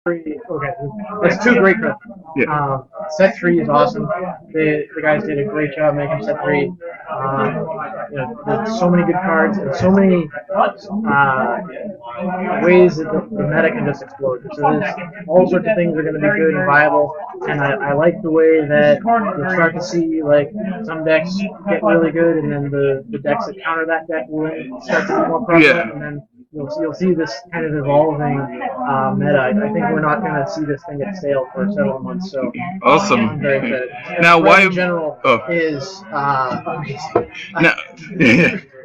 Okay, that's two great cards. Yeah. Set 3 is awesome. The guys did a great job making set 3. There's so many good cards and so many ways that the meta can just explode. So there's all sorts of things that are going to be good and viable. And I like the way that you'll start to see like some decks get really good, and then the decks that counter that deck will start to be more prevalent, and then you'll see this kind of evolving meta. I think we're not going to see this thing get stale for several months. So Awesome. I'm very excited. Now, why in general is amazing. Now,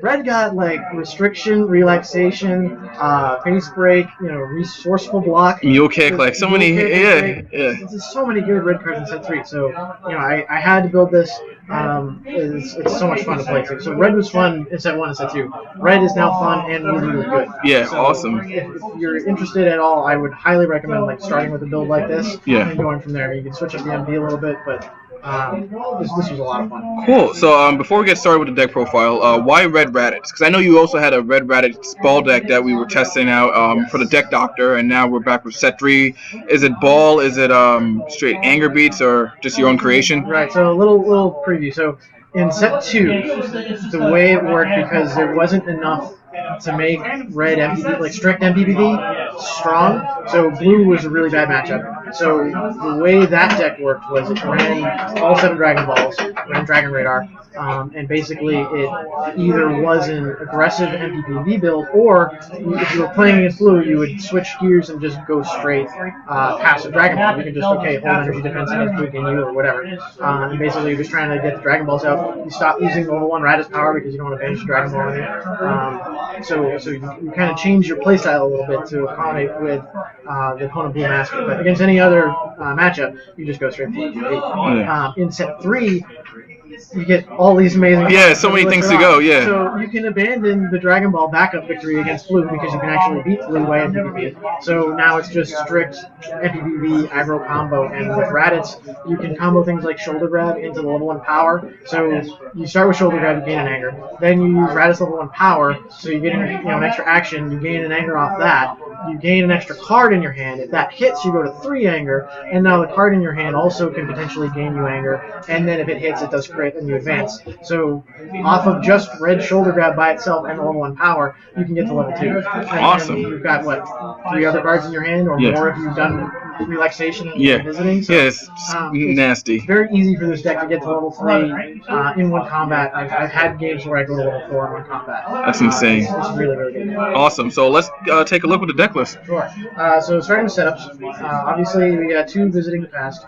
Red got like restriction, relaxation, face break, resourceful block, Mule Kick, like so many, yeah. There's so many good red cards in set 3. So I had to build this. It's so much fun to play. So red was fun in set 1 and set 2. Red is now fun and really, really good. Yeah, so awesome. If you're interested at all, I would highly recommend like starting with a build like this and going from there. You can switch up the MP a little bit, but this was a lot of fun. Cool. So before we get started with the deck profile, why Red Raditz? Because I know you also had a Red Raditz ball deck that we were testing out for the Deck Doctor, and now we're back with set 3. Is it ball? Is it straight anger beats, or just your own creation? Right. So a little preview. So in set 2, the way it worked, because there wasn't enough to make red MPPV, like strict MPPV, strong. So blue was a really bad matchup. So the way that deck worked was it ran all 7 Dragon Balls, ran Dragon Radar, and basically it either was an aggressive MPPV build, or if you were playing against blue, you would switch gears and just go straight passive Dragon Ball. You can just, hold energy defense against blue, gain you, or whatever. And basically you're just trying to get the Dragon Balls out. You stop using level 1 Raditz power because you don't want to banish Dragon Ball in it. So you kind of change your playstyle a little bit to accommodate with the opponent blue master. But against any other matchup, you just go straight for it. In set 3, you get all these amazing so many things to go, So you can abandon the Dragon Ball backup victory against blue because you can actually beat blue by MPPV. So now it's just strict MPPV aggro combo, and with Raditz, you can combo things like Shoulder Grab into the level 1 power. So you start with Shoulder Grab, you gain an anger. Then you use Raditz level 1 power, so you get an extra action, you gain an anger off that. You gain an extra card in your hand. If that hits, you go to 3 anger, and now the card in your hand also can potentially gain you anger, and then if it hits, it does crit, and you advance. So off of just red Shoulder Grab by itself and level 1 power, you can get to level 2. Awesome. And you've got, 3 other cards in your hand, or more if you've done relaxation and visiting. So, it's nasty. It's very easy for this deck to get to level 3 in one combat. I've had games where I go to level 4 in one combat. That's insane. It's really, really good. Awesome. So let's take a look at the deck list. Sure. So starting with setups, obviously we got 2 Visiting the Past.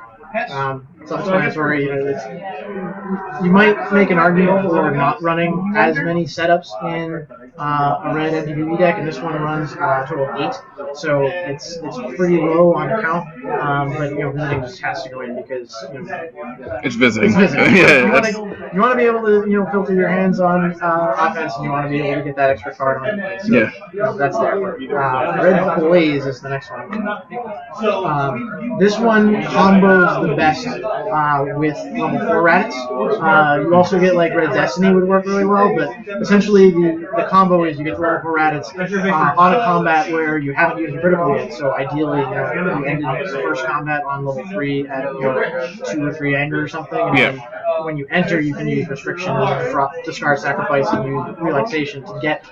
Self-explanatory. You might make an argument for not running as many setups in a red MPPV deck, and this one runs a total of 8, so it's pretty low on count. But visiting just has to go in because it's visiting. It's visiting. You want to be able to filter your hands on offense, and you want to be able to get that extra card on your play. So, that's there. Red Blaze is the next one. This one combos the best with level 4 Raditz. You also get like Red Destiny would work really well, but essentially the combo is you get level 4 Raditz on a combat where you haven't used a critical yet. So ideally, you ended the first combat on level 3 at 2 or 3 anger or something. And then when you enter, you can use restriction, discard, sacrifice, and use relaxation to get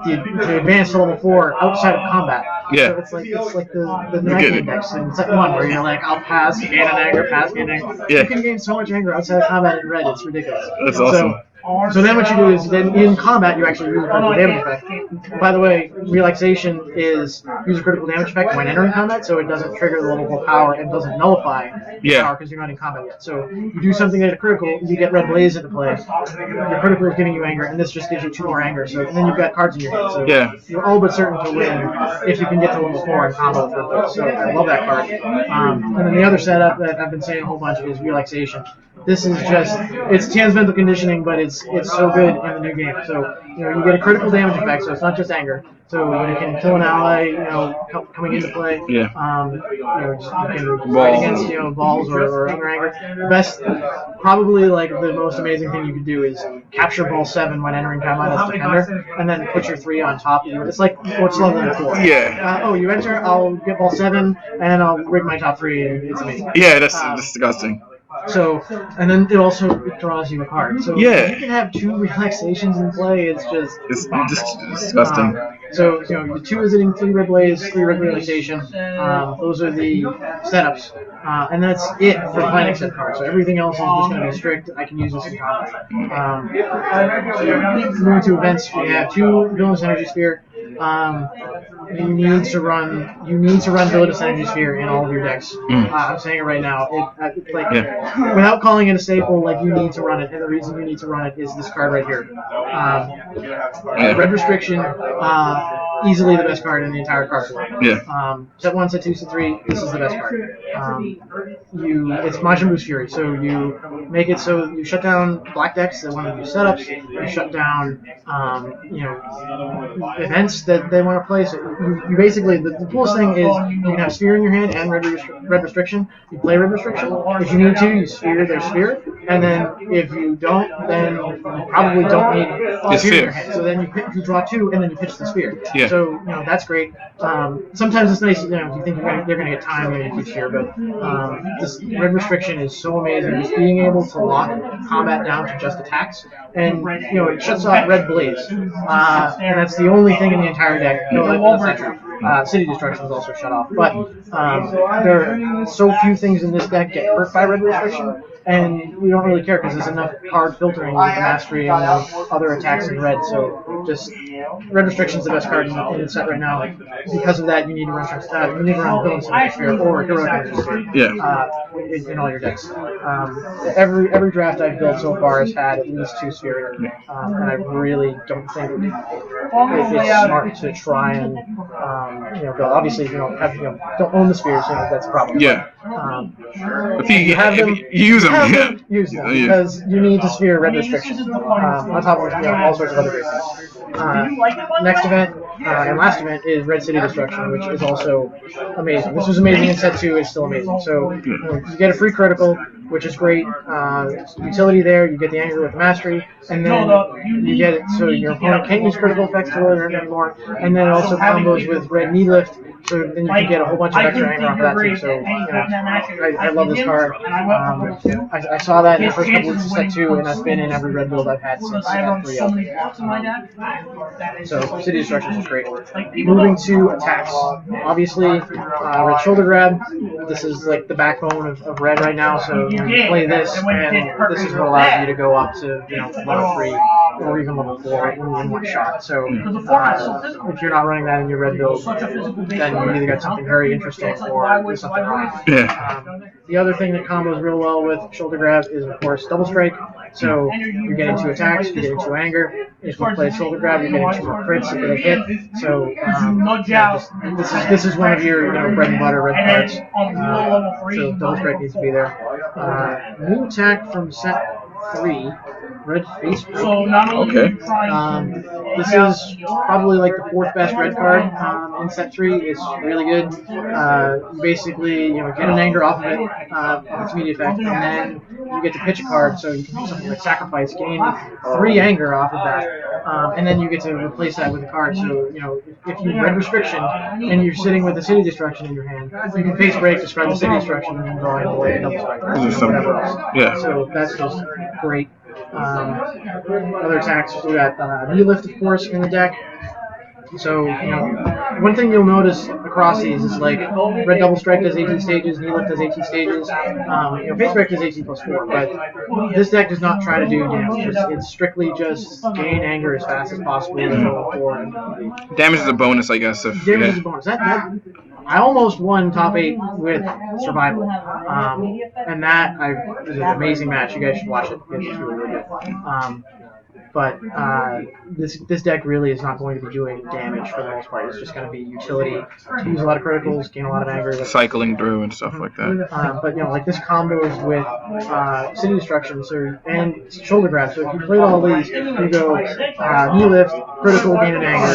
to advance to level 4 outside of combat. So it's like the Knight Index in set 1 where you're like, I'll pass, gain an anger, pass, gain an anger. You can gain so much anger outside of combat in red, it's ridiculous. That's awesome. So then what you do is then in combat you actually use a critical damage effect. By the way, relaxation is use a critical damage effect when entering combat, so it doesn't trigger the level 4 power and doesn't nullify the power because you're not in combat yet. So you do something at a critical, you get Red Blaze into play. Your critical is giving you anger, and this just gives you 2 more anger. So and then you've got cards in your hand. So you're all but certain to win if you can get to level 4 in combo with Red Blaze. So I love that card. And then the other setup that I've been saying a whole bunch is relaxation. this is just, it's Tan's mental conditioning, but it's so good in the new game. So, you get a critical damage effect, so it's not just anger. So you can kill an ally, coming into play. Yeah. You can fight against, balls or other anger. The best, probably like the most amazing thing you could do is capture ball 7 when entering combat as defender, and then put your 3 on top of you. It's like what's level 4. Yeah. You enter, I'll get ball 7, and I'll rig my top 3, and it's amazing. Yeah, that's disgusting. So, and then it also draws you a card. So if you can have 2 relaxations in play, it's just disgusting. So, the 2 visiting, 3 red blaze, 3 red relaxation. Those are the setups. And that's it for the planning set card. So everything else is just going to be strict. I can use this in combat. Moving to events, we have 2 Villanous Energy Sphere. You need to run Villanous Energy Sphere in all of your decks. I'm saying it right now. Without calling it a staple, you need to run it, and the reason you need to run it is this card right here. Red Restriction, easily the best card in the entire card pool. Yeah. Set 1, set 2, set 3. This is the best card. It's Majin Buu's Fury, so you make it so you shut down black decks that want to do setups. You shut down, events that they want to play. So you basically, the coolest thing is you can have Sphere in your hand and Red Restriction. You play Red Restriction. If you need to, you Sphere their Sphere. And then if you don't, then you probably don't need the Sphere in your hand. So then you draw 2 and then you pitch the Sphere. Yeah. So, that's great. Sometimes it's nice, if you think they're going to get time when you keep Sphere, but this Red Restriction is so amazing. Just being able to lock combat down to just attacks. And, it shuts off Red Blaze. And that's the only thing in the entire deck. That's not true. City Destruction is also shut off. But there are so few things in this deck get hurt by Red Restriction, and we don't really care because there's enough card filtering with the Mastery and other attacks in red. So just Red Restriction is the best card in the set right now. Because of that, you need to run Villanous Energy Sphere or Heroic Energy Sphere in all your decks. Every draft I've built so far has had at least 2 Sphere, and I really don't think it's smart to try and go. Obviously, if you don't own the Spheres, that's a problem. Yeah. If you have them, use them. Use them because you need to Sphere Red Restriction on top of all sorts of other great things. Next event and last event is Red City Destruction, which is also amazing. This was amazing in set 2. It's still amazing. So you get a free critical, which is great. Utility there. You get the anger with mastery, and then you get it so your opponent can't use critical effects to learn anymore. And then it also combos with Red Knee Lift, so then you can get a whole bunch of extra anger off of that too. So I love this card. I saw that in the first couple weeks of set 2, and that's been in every red build I've had since set 3 up. So City Destruction is great. Moving to attacks, obviously Red Shoulder Grab. This is like the backbone of red right now. So you play this, and this is what allows you to go up to level 3 or even level 4 in one shot. So if you're not running that in your red build, then you either got something very interesting or something wrong. The other thing that combos real well with Shoulder Grab is, of course, Double Strike. So you're getting 2 attacks, you're getting 2 anger. If you play Shoulder Grab, you're getting 2 more crits if they hit. So this is one of your bread and butter red cards. So Double Strike needs to be there. New attack from set 3. Red Face Break. Okay. This is probably like the 4th best red card in set 3. It's really good. You basically get an anger off of it, of its immediate effect, and then you get to pitch a card, so you can do something like Sacrifice, gain 3 anger off of that, and then you get to replace that with a card. So if you Red Restriction and you're sitting with the City Destruction in your hand, you can Face Break, discard the City Destruction, and then draw it away and Double Strike, or whatever else. Yeah. So that's just great. Other attacks, we got Knee Lift, of course, in the deck. So, one thing you'll notice across these is like Red Double Strike does 18 stages, Knee Lift does 18 stages, Face Break does 18 plus 4, but this deck does not try to do damage. It's strictly just gain anger as fast as possible with level 4. Damage is a bonus, I guess. Damage is a bonus. I almost won top 8 with Survival, and that was an amazing match. You guys should watch it. It's really, really good. but this deck really is not going to be doing damage for the most part. It's just going to be utility, use a lot of criticals, gain a lot of anger, cycling through and stuff like that. But like this combos with city destruction, and shoulder grab. So if you played all these, you go knee lift, critical, gain an anger,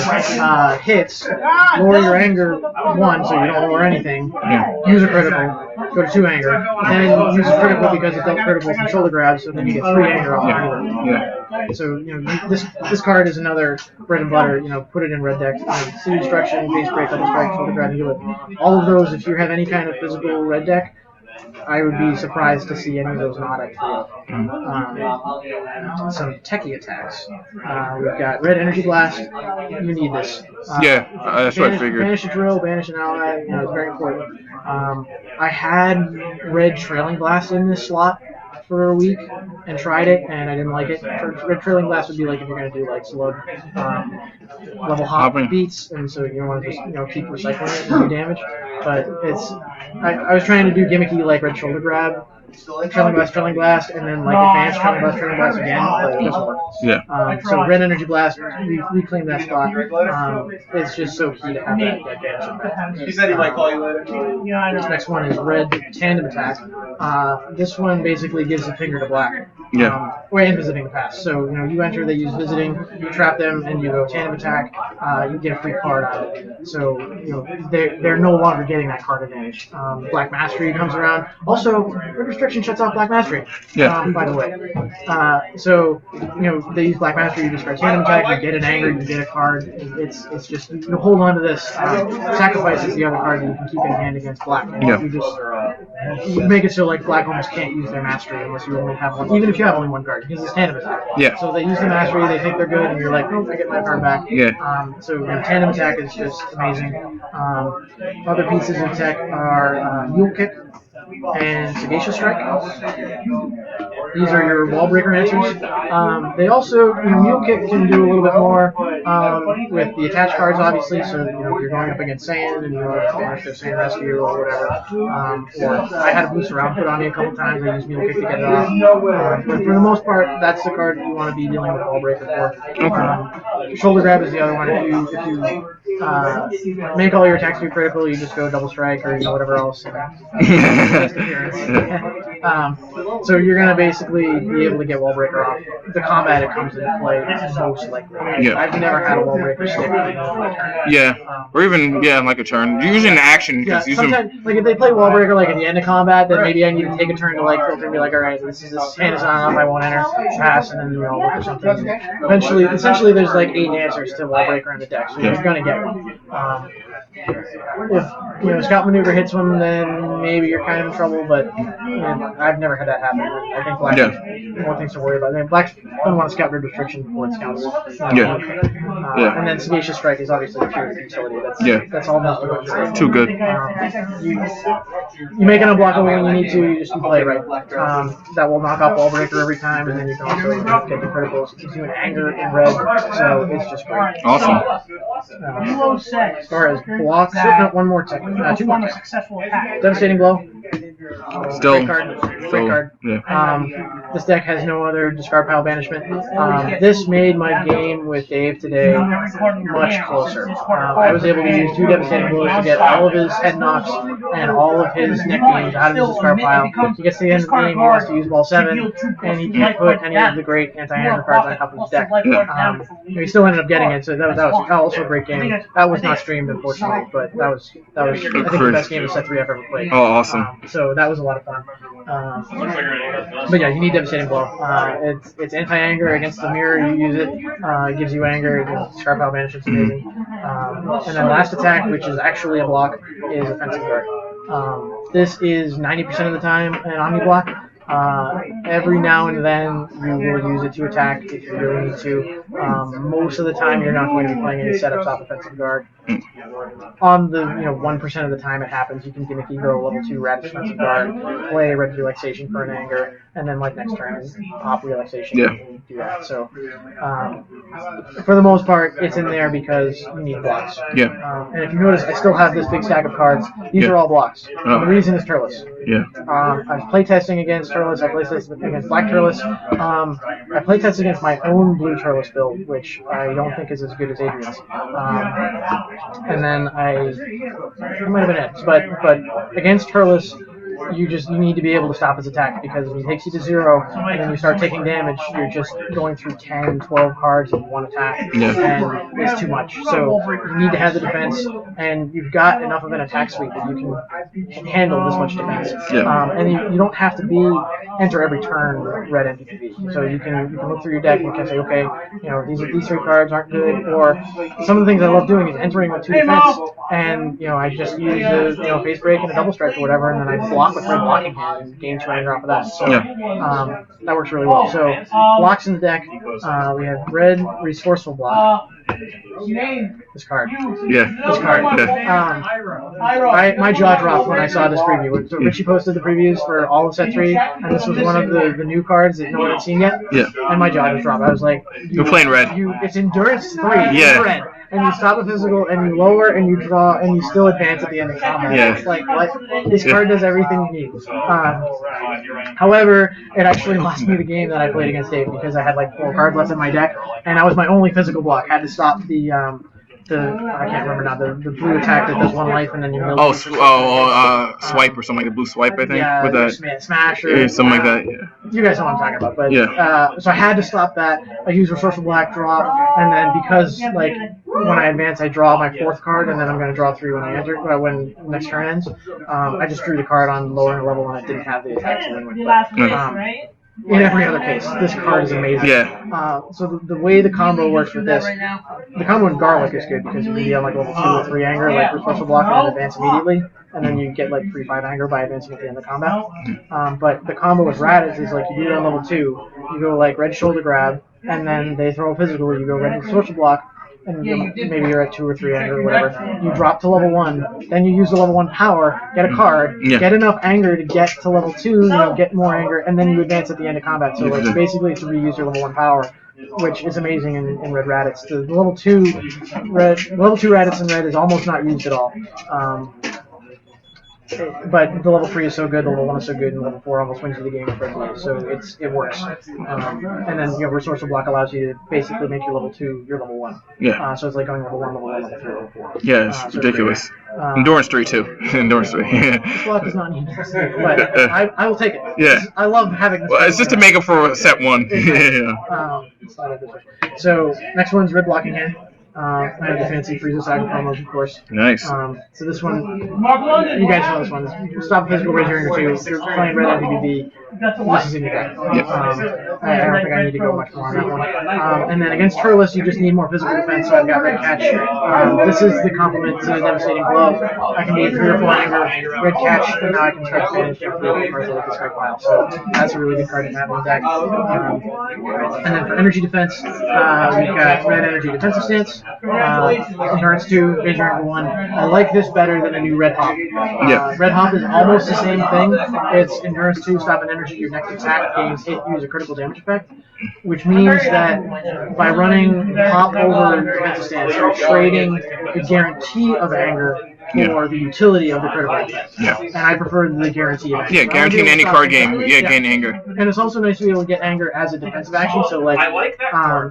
hits, lower your anger 1, so you don't lower anything. Use a critical, go to 2 anger, then use a critical because it dealt critical from shoulder grab, so then you get 3 anger off knee lift. So this card is another bread and butter. Put it in red deck. City destruction, base break, double strike, shoulder grab, knee lift. All of those, if you have any kind of physical red deck, I would be surprised to see any of those not at 3. Some techie attacks. We've got Red Energy Blast. You need this. That's what I figured. Banish a drill, banish an ally. It's very important. I had Red Trailing Blast in this slot for a week and tried it, and I didn't like it. Red Trailing Blast would be like if you're going to do like slow level hop beats, and so you want to just keep recycling it and do damage. But I was trying to do gimmicky like Red Shoulder Grab, Trailing Blast, and then like advanced Trailing Blast again, but it doesn't work. So Red Energy Blast, we reclaim that spot. It's just so key to have that advantage. He said he might call you later. This next one is Red Tandem Attack. This one basically gives a finger to black. And visiting the pass. So you enter, they use visiting, you trap them, and you go tandem attack. You get a free card out of it. So they're no longer getting that card advantage. Black Mastery comes around. Also, Red Restriction shuts off Black Mastery. By the way. So they use Black Mastery. You discard tandem attack. You get an anger. You get a card. It's just you hold on to this. Sacrifice is the other card that you can keep in hand against black. You make it so like black almost can't use their mastery unless you only have one. Even if you have only one card, because it's tandem attack. So they use the mastery, they think they're good, and you're like, nope, I get my card back. So tandem attack is just amazing. Other pieces of tech are Mule Kick and Sagacious Strike. These are your wall breaker answers. They also, Mule Kick can do a little bit more with the attached cards, obviously. So you're going up against Sand and you want to banish their Sand Rescue or whatever. Or I had a boost around put on me a couple times. I used Mule Kick to get it off. But for the most part, that's the card you want to be dealing with wall breaker for. Shoulder grab is the other one. If you make all your attacks do critical, you just go double strike or whatever else. So you're gonna basically be able to get wall breaker off. The combat it comes into play most likely. I've never had a wall breaker stick in my turn. Or even like a turn. Usually in action. Sometimes like if they play wall breaker like at the end of combat, then maybe I need to take a turn to like filter and be like, all right, this hand is not up, I won't enter, pass, and then look for something. Essentially, there's like 8 answers to wall breaker in the deck, so you're gonna get one. If Scout Maneuver hits one, then maybe you're kind of in trouble, but I've never had that happen. I think Black has more things to worry about. Black doesn't want to Scout Red Restriction before it scouts. And then Sagacious Strike is obviously pure utility. That's all most of it. Too good. You make an unblockable when you need to, you just play it right. That will knock off wall breaker every time, and then you can also get the criticals. It gives you an anger in red, so it's just great. Awesome. As far as blocks, one more tech. 2 more tech. Devastating Blow. Great card. This deck has no other discard pile banishment. This made my game with Dave today much closer. I was able to use 2 Devastating Blows to get all of his head knocks and all of his neck games out of his discard pile. He gets to the end of the game, he wants to use Ball 7, and he can't put any of the great anti-anger cards on top of his deck. He still ended up getting it, so that was also a great game. That was not streamed, unfortunately, but that was I think the best game of set 3 I've ever played. Oh, awesome. So that was a lot of fun. But you need Devastating Blow. It's anti-anger against the mirror. You use it. It gives you anger. Sharp out banish. It's amazing. And then last attack, which is actually a block, is Offensive Guard. This is 90% of the time an Omni block. Every now and then you will use it to attack if you really need to. Most of the time, you're not going to be playing any setup top offensive guard. On the 1% of the time it happens, you can gimmicky go level 2 Raditz defensive guard, play Red Relaxation for an anger, and then like next turn pop Relaxation and do that. So for the most part, it's in there because you need blocks. And if you notice, I still have this big stack of cards. These are all blocks. The reason is Turles. I was playtesting against Turles. I playtested against Black Turles. I playtested against my own blue Turles build, which I don't think is as good as Adrian's. And then it might have been it, but against Turles, you need to be able to stop his attack, because if he takes you to 0 and then you start taking damage, you're just going through 10, 12 cards in one attack, and it's too much. So you need to have the defense, and you've got enough of an attack suite that you can handle this much defense. And you don't have to enter every turn red MPPV. So you can look through your deck and you can say, okay, these 3 cards aren't good, or some of the things I love doing is entering with 2 defense, and I just use the face break and a double strike or whatever, and then I block with red blocking hand and gain 2 anger off of that. So that works really well. So blocks in the deck, we have Red Resourceful Block. This card. This card. My jaw dropped when I saw this preview. So Richie posted the previews for all of set 3, and this was one of the new cards that no one had seen yet. And my jaw just dropped. I was like, you're playing red. It's Endurance 3. Red. And you stop a physical, and you lower, and you draw, and you still advance at the end of combat. It's like, what? This card does everything you need. However, it actually lost me the game that I played against Dave, because I had like 4 cards left in my deck, and that was my only physical block. I had to stop the I can't remember now, the blue attack that does 1 life and then you mill. Swipe or something like a blue swipe, I think. Yeah, with that smash or something like that. You guys know what I'm talking about, but so I had to stop that. I use Resourceful Black, drop, and then because like when I advance, I draw my 4th card, and then I'm going to draw 3 when I enter when next turn ends. I just drew the card on lowering level when I didn't have the attack to win with. In every other case, this card is amazing. So the way the combo works with this, the combo with Garlic is good because you can be on like level 2 or 3 anger, like Resourceful Block, and then advance immediately, and then you get like 3/5 anger by advancing at the end of combat. But the combo with Raditz is like you do it on level 2, you go like Red Shoulder Grab, and then they throw a physical, you go Red Resourceful Block, and maybe you're at 2 or 3 anger or whatever. You drop to level 1, then you use the level 1 power, get a card, get enough anger to get to level 2, get more anger, and then you advance at the end of combat. So like basically to reuse your level 1 power, which is amazing in Red Raditz. The level 2 Raditz in red is almost not used at all. But the level 3 is so good, the level 1 is so good, and level 4 almost wins you the game with Red Mule, so it works. And then Resourceful Block allows you to basically make your level 2 your level 1. So it's like going level 1, level 1, level 3, level 4. It's ridiculous. Endurance 3 too. Endurance 3. This block is not needed, but I will take it. I love having this. Well, it's just to make up for set 1. So next one's Red Blocking Hand. I have the fancy Frieza Saga promos, of course. Nice. So this one, you guys know this one. Stop physical raise your anger 2. If you're playing red MPPV, this is in your deck. I don't think I need to go much more on that one. And then against Turles, you just need more physical defense, so I've got Red Catch. This is the complement to Devistating Blow. I can get 3 or 4 anger, Red Catch, and now I can start to manage to 3 or 4 cards like the strike pile. So that's a really good card to have in the deck. And then for energy defense, we've got Red Energy Defensive Stance. Endurance 2, raise your anger 1. I like this better than the new Red Hop. Red Hop is almost the same thing. It's Endurance 2, stop an energy. Your next attack gains hit, use a critical damage effect, which means that by running Hop over defensive stance, you're trading the guarantee of anger for the utility of the critical effect. And I prefer the guarantee of anger. Guaranteeing any card game, gain anger. And it's also nice to be able to get anger as a defensive action, so like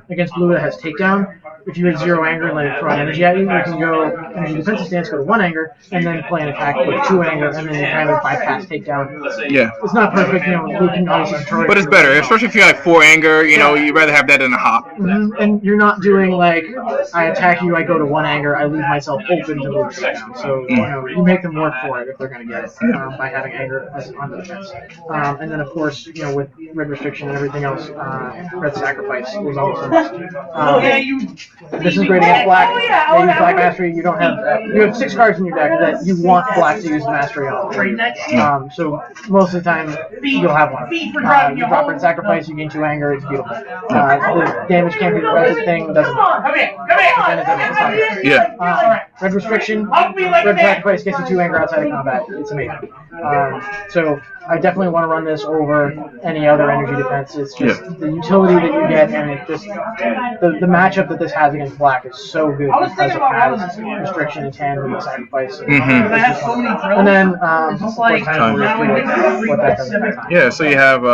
against blue that has takedown, if you had 0 anger and let it throw an energy at you, you can go energy defensive stance, go to 1 anger, and then play an attack with 2 anger, and then you kind of bypass takedown. It's not perfect, blue can obviously control it. But it's better, especially if you have 4 anger, you'd rather have that than a hop. And you're not doing like, I attack you, I go to 1 anger, I leave myself open to move down. So, you make them work for it if they're going to get it by having anger on the defense. And then, of course, with red restriction and everything else, red sacrifice is also This is great against black. They use black mastery. You don't have you have 6 cards in your deck that you want black to use mastery on. So most of the time you'll have one. You drop Red Sacrifice, you gain 2 anger. It's beautiful. The damage can't be prevented thing doesn't. Yeah. Red Restriction, Red Sacrifice gets you 2 anger outside of combat. It's amazing. So I definitely want to run this over any other energy defense. It's just the utility that you get, and it just the matchup that this has against black is so good because it has restriction and tandem and sacrifice. And then of course, time what that does at that time. Yeah. So you have.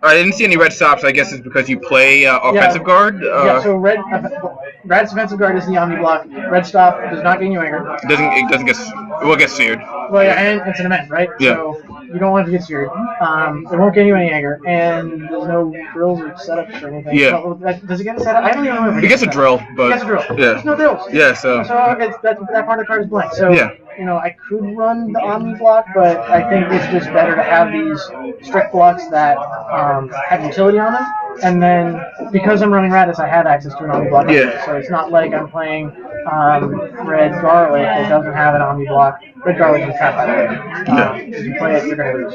I didn't see any red stops. I guess it's because you play offensive guard. So Rad's offensive guard is the omni block. Red stop does not gain you anger. It doesn't get. It will get seared. Well, yeah, and it's an event, right? Yeah. So you don't want it to get seared. It won't gain you any anger, and there's no drills or setups or anything. Yeah. So, does it get a setup? I don't even know. It gets a drill, but it gets a drill. Yeah. There's no drills. Yeah. So that part of the card is blank. So yeah. I could run the omni block, but I think it's just better to have these strict blocks that have utility on them. And then because I'm running Raditz, I have access to an omni block. Yeah. So it's not like I'm playing Red Garlic that doesn't have an omni block. Red Garlic is trapped by the way. If you play it, you're gonna lose.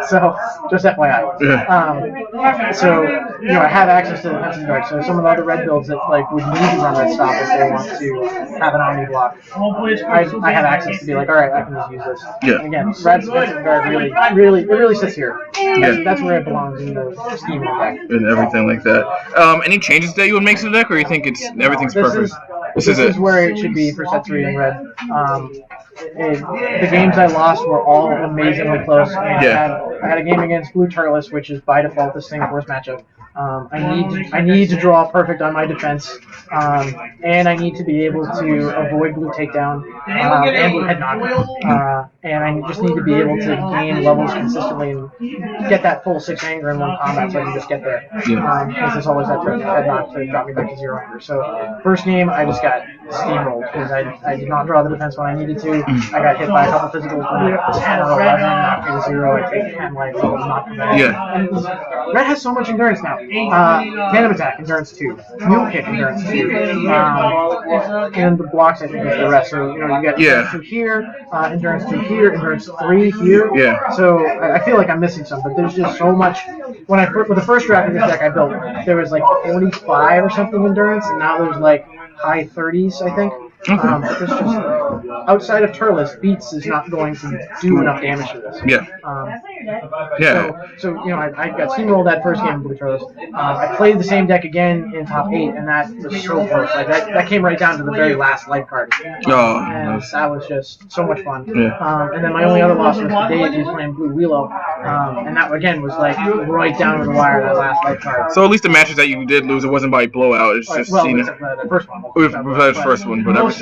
So just FYI. So I have access to the defensive guard. So some of the other red builds that would need to run Red Stop if they want to have an omni block, I have access to be like, all right, I can just use this. Yeah. And again, Red's defensive guard really sits here. That's where it belongs in the scheme of the deck. And everything like that. Any changes that you would make to the deck, or you think everything's perfect? This is where it should be for set 3 in red. The games I lost were all amazingly close. And I had a game against Blue Turles, which is by default the Singapore's matchup. I need to draw perfect on my defense, and I need to be able to avoid blue takedown and blue head knock. And I just need to be able to gain levels consistently and get that full 6 anger in one combat so I can just get there. Because there's always that threat of head knock to drop me back to 0 anger. So first game I just got steamrolled because I did not draw the defense when I needed to. I got hit by a couple physicals with 10 or 11, knocked me to 0. I take 10 life, so it's not bad. And Red has so much endurance now. Tandem Attack, endurance 2. Mule Kick, endurance 2. And the blocks, I think, is the rest. So, you got endurance 2 here, endurance 2 here, endurance 3 here. So, I feel like I'm missing some, but there's just so much. With the first draft of this deck I built, there was 45 or something endurance, and now there's high 30s, I think. But there's just, outside of Turles, Beats is not going to do enough damage to this. So I got steamrolled that first game with Turles. I played the same deck again in top 8, and that was so close. That came right down to the very last life card. And that was just so much fun. And then my only other loss was the day he was playing Blue Willow, and that again was right down to the wire, that last life card. So at least the matches that you did lose, it wasn't by blowout. It's just the first one. The first one, but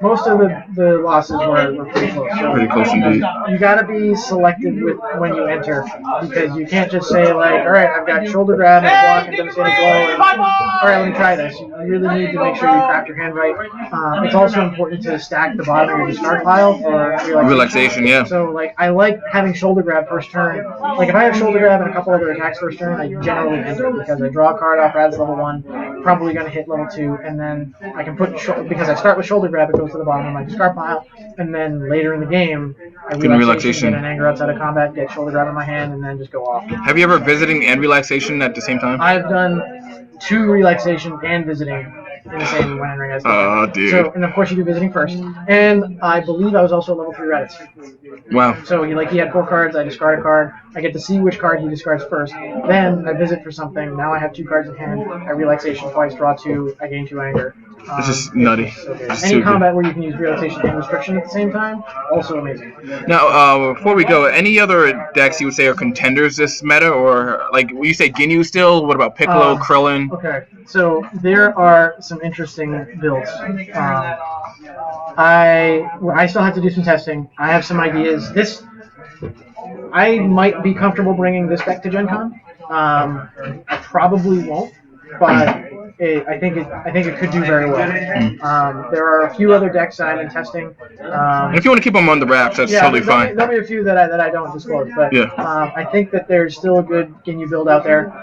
most of the losses were pretty close. So pretty close indeed. You gotta be selective with when you enter, because you can't just say all right, I've got shoulder grab and block and devastating blow, and all right, let me try this. You really need to make sure you craft your hand right. It's also important to stack the bottom of your discard pile for relaxation. So I like having shoulder grab first turn. If I have shoulder grab and a couple other attacks first turn, I generally enter because I draw a card off Rad's level 1, probably gonna hit level 2, and then I can put because I start with shoulder grab, it goes to the bottom of my discard pile, and then later in the game, I relaxation, get an anger outside of combat, get shoulder grab in my hand, and then just go off. Have you ever visiting and relaxation at the same time? I've done 2 relaxation and visiting in the same one ring as dude. So, and of course you do visiting first, and I believe I was also level 3 Raditz. Wow. So he had 4 cards, I discard a card, I get to see which card he discards first, then I visit for something, now I have 2 cards in hand, I relaxation twice, draw 2, I gain 2 anger. This is nutty. Any combat where you can use relaxation and restriction at the same time, also amazing. Now, before we go, any other decks you would say are contenders this meta, or will you say Ginyu still? What about Piccolo, Krillin? Okay, so there are some interesting builds. I still have to do some testing. I have some ideas. I might be comfortable bringing this deck to Gen Con. I probably won't, but I think it could do very well. There are a few other decks I'm in testing. And if you want to keep them on the wraps, that's totally fine. There'll be a few that I don't disclose, but I think that there's still a good Ginyu build out there.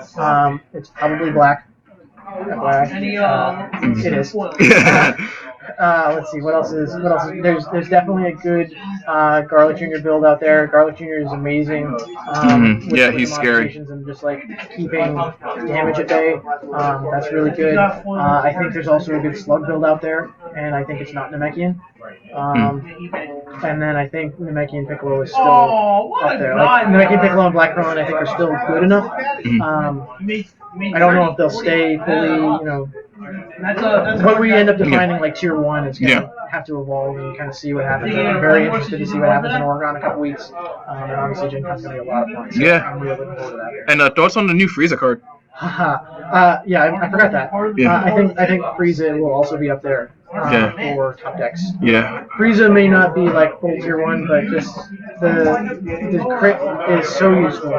It's probably black. FYI. It is. Let's see what else is. There's definitely a good Garlic Jr. build out there. Garlic Jr. is amazing. Yeah, he's scary. And just like keeping damage at bay. That's really good. I think there's also a good slug build out there, and I think it's not Namekian. And then I think Namekian Piccolo is still up there. Like Namekian Piccolo and Black Crown I think are still good enough. I don't know if they'll stay fully, what we end up defining like tier 1 is going to have to evolve and kind of see what happens. I'm very interested to see what happens in Oregon in a couple weeks. And obviously Gen Con's going to be a lot of fun. So I'm really looking forward to that. And thoughts on the new Frieza card? Yeah, I forgot that. I think Frieza will also be up there for top decks. Yeah. Frieza may not be like full tier 1, but just the crit is so useful.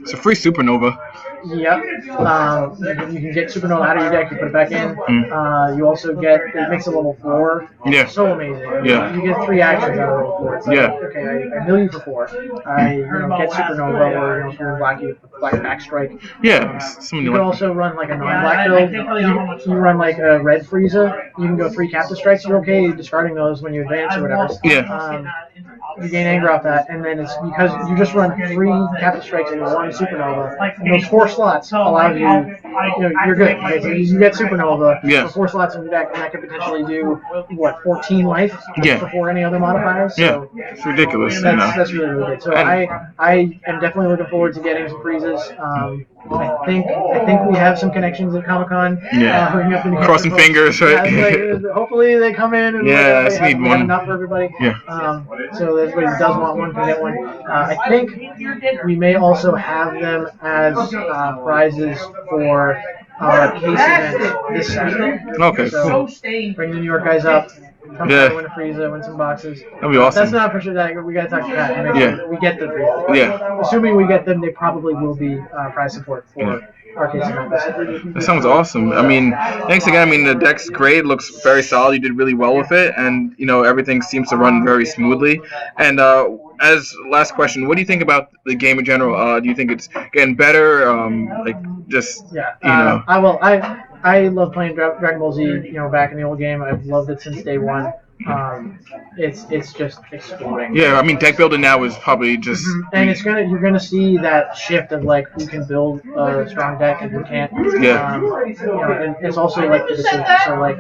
It's a free supernova. Yep. You can get Supernova out of your deck, you put it back in. You also get, it makes it level 4. Yeah. So amazing. Yeah. You get 3 actions out of level 4. It's like, yeah. Okay, I mill you for 4. I get Supernova, or if you're in black, you Black Back Strike. Yeah. You can also run like a non-black build. You run like a red Frieza. You can go 3 Captive Strikes. You're okay discarding those when you advance or whatever. Yeah. You gain anger off that, and then it's because you just run 3 Captive Strikes and 1 Supernova. And those 4 slots allow you, you're good. Okay? So you get Supernova for 4 slots in your deck, and that could potentially do, 14 life before any other modifiers? So it's ridiculous. That's really, really good. So I am definitely looking forward to getting some Friezas. I think we have some connections at Comic-Con. Yeah. Crossing fingers, right? Like, hopefully they come in and we have enough for everybody. Yeah. So everybody who does want one can get one. I think we may also have them as prizes for our case event this Saturday. Okay, so bring the New York guys up. Come win a Frieza, win some boxes. That'd be awesome. That's not for sure. We gotta talk to Pat and make sure we get the Frieza. Yeah. Assuming we get them, they probably will be prize support for our case event. That sounds awesome. I mean, thanks again. I mean, the deck's great. It looks very solid. You did really well with it, and everything seems to run very smoothly. And as last question, what do you think about the game in general? Do you think it's getting better? I love playing Dragon Ball Z. Back in the old game, I've loved it since day one. It's just exploding. Yeah, I mean, deck building now is probably just and you're gonna see that shift of like who can build a strong deck and who can't. And it's also like the decision. So like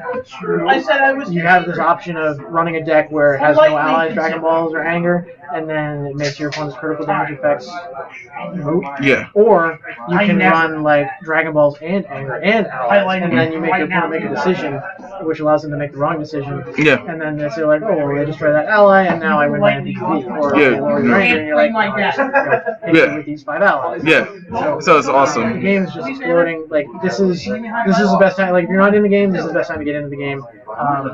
you have this option of running a deck where it has no allies, Dragon Balls, or anger, and then it makes your opponent's critical damage effects moot. Yeah. Or you can run like Dragon Balls and anger and allies, and then you make your opponent make a decision, which allows them to make the wrong decision. Yeah. And then they say like, oh, well, they destroy that ally, and now I win my MPPV. Or they lower your anger, and you're like, with these 5 allies. Yeah. So it's awesome. The game is just exploding. Like this is the best time. Like if you're not in the game, this is the best time to get into the game.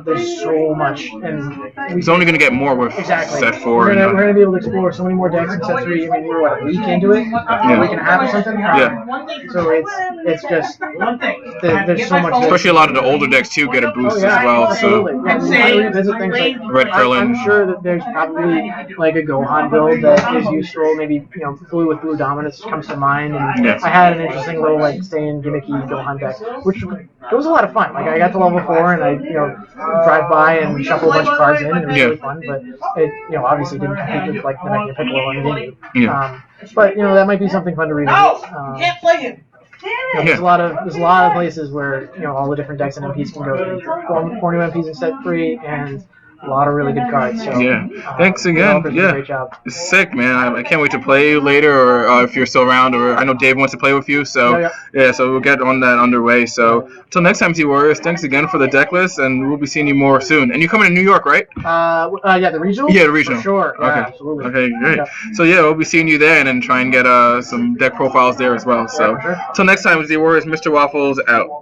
There's so much, and it's only going to get more with set 4. We're gonna be able to explore so many more decks in set 3. I mean, we're a week into it, a week and a half or something. So it's just there's so much. Especially a lot of the older decks too get a boost as well. Absolutely. So visit things like Red Krillin. I'm sure that there's probably like a Gohan build that is useful. Maybe Blue with Blue Dominance comes to mind. And I had an interesting little like staying gimmicky Gohan deck, which it was a lot of fun. Like I got to level 4 and I drive by and shuffle a bunch of cards in, and it was really fun. But it obviously didn't compete with like the Namekian Piccolo and Ginyu. But that might be something fun to read. Can't play him. There's a lot of places where all the different decks and MPs can go. 4 new MPs in set 3 and a lot of really good cards. So, thanks again. Great job. It's sick, man. I can't wait to play you later, or if you're still around, or I know Dave wants to play with you. So so we'll get on that underway. So until next time, T-Warriors, thanks again for the deck list, and we'll be seeing you more soon. And you're coming to New York, right? The regional? Yeah, the regional. For sure. Okay. Yeah, absolutely. Okay, great. So we'll be seeing you there, and then try and get some deck profiles there as well. So until next time, T-Warriors, Mr. Waffles out.